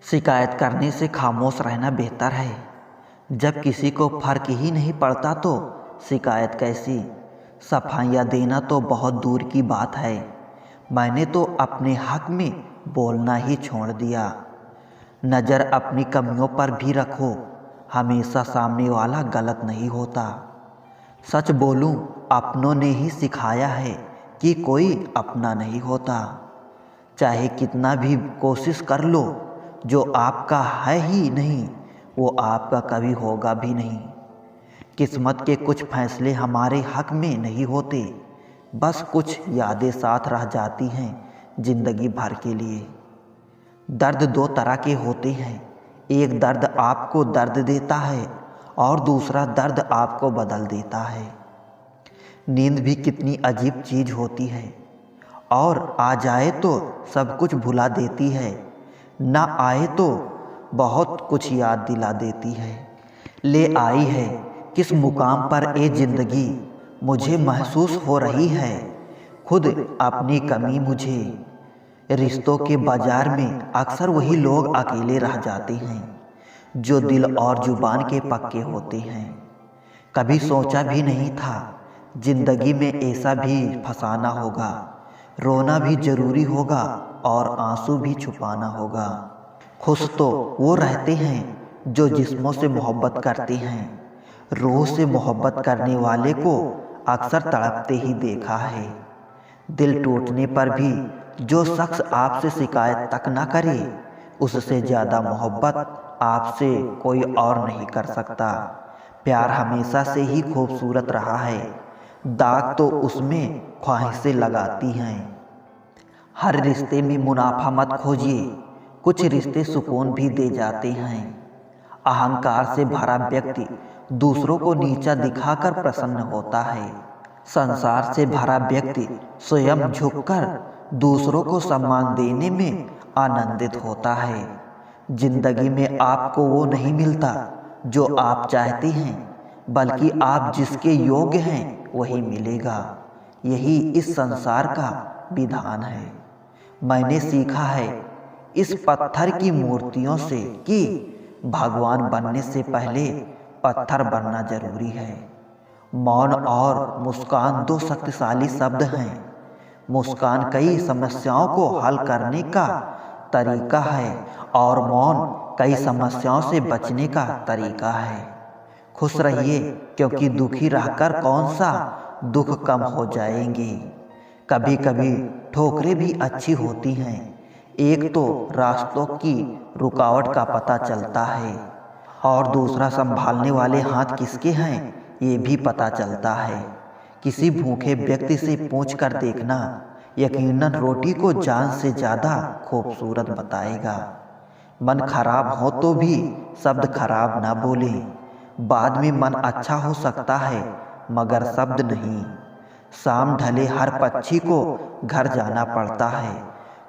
शिकायत करने से खामोश रहना बेहतर है। जब किसी को फर्क ही नहीं पड़ता तो शिकायत कैसी। सफाइयाँ देना तो बहुत दूर की बात है। मैंने तो अपने हक में बोलना ही छोड़ दिया। नज़र अपनी कमियों पर भी रखो, हमेशा सामने वाला गलत नहीं होता। सच बोलूं, अपनों ने ही सिखाया है कि कोई अपना नहीं होता। चाहे कितना भी कोशिश कर लो, जो आपका है ही नहीं वो आपका कभी होगा भी नहीं। किस्मत के कुछ फैसले हमारे हक में नहीं होते, बस कुछ यादें साथ रह जाती हैं जिंदगी भर के लिए। दर्द दो तरह के होते हैं, एक दर्द आपको दर्द देता है और दूसरा दर्द आपको बदल देता है। नींद भी कितनी अजीब चीज़ होती है, और आ जाए तो सब कुछ भुला देती है, ना आए तो बहुत कुछ याद दिला देती है। ले आई है किस मुकाम पर ए ज़िंदगी, मुझे महसूस हो रही है खुद अपनी कमी मुझे। रिश्तों के बाजार में अक्सर वही लोग अकेले रह जाते हैं जो दिल और जुबान के पक्के होते हैं। कभी सोचा भी नहीं था जिंदगी में ऐसा भी फसाना होगा। रोना भी ज़रूरी होगा और आंसू भी छुपाना होगा। खुश तो वो रहते हैं जो जिस्मों से मोहब्बत करते हैं। रूह से मोहब्बत करने वाले को अक्सर तड़पते ही देखा है। दिल टूटने पर भी जो शख्स आपसे शिकायत तक ना करे, उससे ज़्यादा मोहब्बत आपसे कोई और नहीं कर सकता। प्यार हमेशा से ही खूबसूरत रहा है, दाग तो उसमें ख्वाहिशें लगाती हैं। हर रिश्ते में मुनाफा मत खोजिए, कुछ रिश्ते सुकून भी दे जाते हैं। अहंकार से भरा व्यक्ति दूसरों को नीचा दिखाकर प्रसन्न होता है। संसार से भरा व्यक्ति स्वयं झुककर दूसरों को सम्मान देने में आनंदित होता है। जिंदगी में आपको वो नहीं मिलता जो आप चाहते हैं, बल्कि आप जिसके योग्य हैं वही मिलेगा। यही इस संसार का विधान है। मैंने सीखा है इस पत्थर की मूर्तियों से कि भगवान बनने से पहले पत्थर बनना जरूरी है। मौन और मुस्कान दो शक्तिशाली शब्द हैं। मुस्कान कई समस्याओं को हल करने का तरीका है और मौन कई समस्याओं से बचने का तरीका है। खुश रहिए, क्योंकि दुखी रहकर कौन सा दुख कम हो जाएंगे। कभी कभी ठोकरें भी अच्छी होती हैं, एक तो रास्तों की रुकावट का पता चलता है और दूसरा संभालने वाले हाथ किसके हैं ये भी पता चलता है। किसी भूखे व्यक्ति से पूछ कर देखना, यकीनन रोटी को जान से ज़्यादा खूबसूरत बताएगा। मन खराब हो तो भी शब्द खराब ना बोलें। बाद में मन अच्छा हो सकता है मगर शब्द नहीं। शाम ढले हर पक्षी को घर जाना पड़ता है।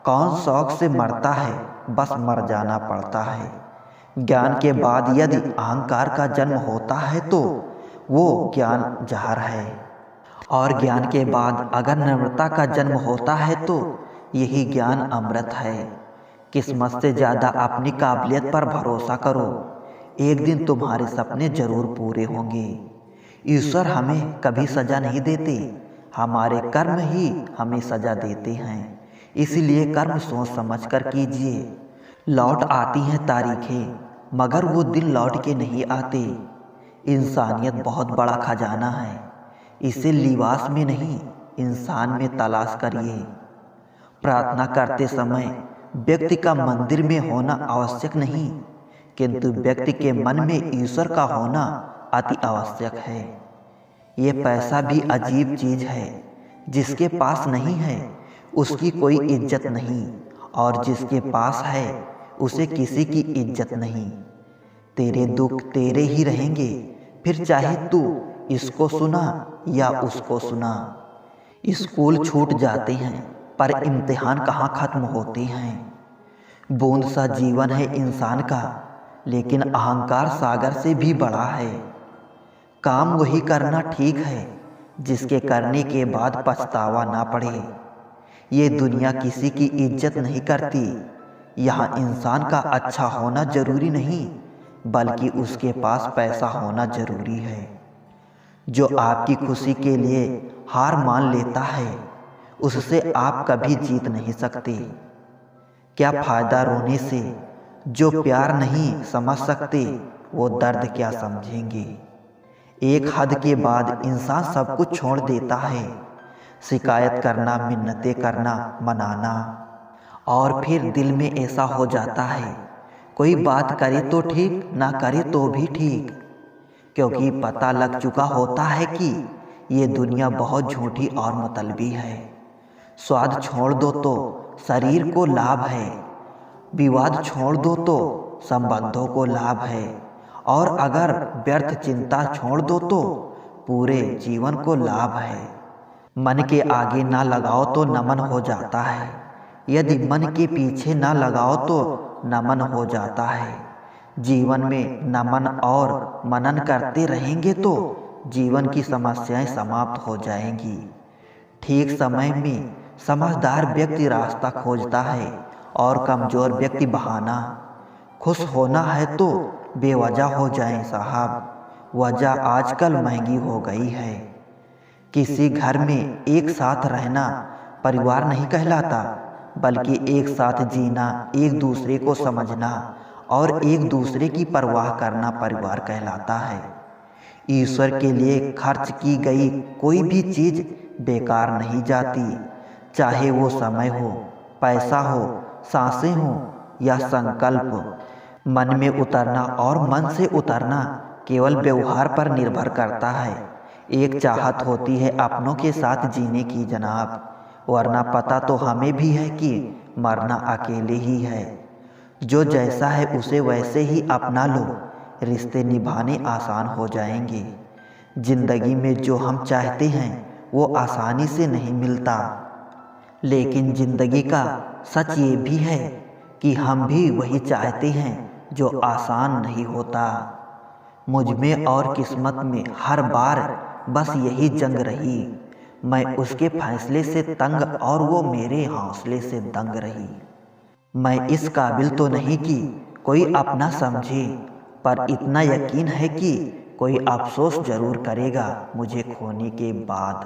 कौन शौक से मरता है, बस मर जाना पड़ता है। ज्ञान के बाद यदि अहंकार का जन्म होता है तो वो ज्ञान जहर है, और ज्ञान के बाद अगर नम्रता का जन्म होता है तो यही ज्ञान अमृत है। किस्मत से ज़्यादा अपनी काबिलियत पर भरोसा करो, एक दिन तुम्हारे सपने जरूर पूरे होंगे। ईश्वर हमें कभी सज़ा नहीं देते, हमारे कर्म ही हमें सज़ा देते हैं। इसलिए कर्म सोच समझ कर कीजिए। लौट आती हैं तारीखें मगर वो दिन लौट के नहीं आते। इंसानियत बहुत बड़ा खजाना है, इसे लिबास में नहीं इंसान में तलाश करिए। प्रार्थना करते समय व्यक्ति का मंदिर में होना आवश्यक नहीं, किंतु व्यक्ति के मन में ईश्वर का होना अति आवश्यक है। ये पैसा भी अजीब चीज़ है, जिसके पास नहीं है उसकी कोई इज्जत नहीं, और जिसके पास है उसे किसी की इज्जत नहीं। तेरे दुख तेरे ही रहेंगे, फिर चाहे तू इसको सुना या उसको सुना। स्कूल छूट जाते हैं पर इम्तिहान कहाँ ख़त्म होते हैं। बूंद सा जीवन है इंसान का, लेकिन अहंकार सागर से भी बड़ा है। काम वही करना ठीक है जिसके करने के बाद पछतावा ना पड़े। ये दुनिया किसी की इज्जत नहीं करती, यहाँ इंसान का अच्छा होना जरूरी नहीं, बल्कि उसके पास पैसा होना जरूरी है। जो आपकी खुशी के लिए हार मान लेता है, उससे आप कभी जीत नहीं सकते। क्या फायदा रोने से? जो प्यार नहीं समझ सकते वो दर्द क्या समझेंगे। एक हद के बाद इंसान सब कुछ छोड़ देता है, शिकायत करना, मिन्नतें करना, मनाना, और फिर दिल में ऐसा हो जाता है कोई बात करे तो ठीक, ना करे तो भी ठीक, क्योंकि पता लग चुका होता है कि ये दुनिया बहुत झूठी और मतलबी है। स्वाद छोड़ दो तो शरीर को लाभ है, विवाद छोड़ दो तो संबंधों को लाभ है, और अगर व्यर्थ चिंता छोड़ दो तो पूरे जीवन को लाभ है। मन के आगे ना लगाओ तो नमन हो जाता है, यदि मन के पीछे ना लगाओ तो नमन हो जाता है। जीवन में नमन और मनन करते रहेंगे तो जीवन की समस्याएं समाप्त हो जाएंगी। ठीक समय में समझदार व्यक्ति रास्ता खोजता है और कमजोर व्यक्ति बहाना। खुश होना है तो बेवजह हो जाए साहब, वजह आजकल महंगी हो गई है। किसी घर में एक साथ रहना परिवार नहीं कहलाता, बल्कि एक साथ जीना, एक दूसरे को समझना और एक दूसरे की परवाह करना परिवार कहलाता है। ईश्वर के लिए खर्च की गई कोई भी चीज़ बेकार नहीं जाती, चाहे वो समय हो, पैसा हो, सांसें हो या संकल्प। मन में उतरना और मन से उतरना केवल व्यवहार पर निर्भर करता है। एक चाहत होती है अपनों के साथ जीने की जनाब, वरना पता तो हमें भी है कि मरना अकेले ही है। जो जैसा है उसे वैसे ही अपना लो, रिश्ते निभाने आसान हो जाएंगे। जिंदगी में जो हम चाहते हैं वो आसानी से नहीं मिलता, लेकिन जिंदगी का सच ये भी है कि हम भी वही चाहते हैं जो आसान नहीं होता। मुझ में और किस्मत में हर बार बस यही जंग रही, मैं उसके फैसले से तंग और वो मेरे हौसले से दंग रही। मैं इस काबिल तो नहीं कि कोई अपना समझे, पर इतना यकीन है कि कोई अफसोस जरूर करेगा मुझे खोने के बाद।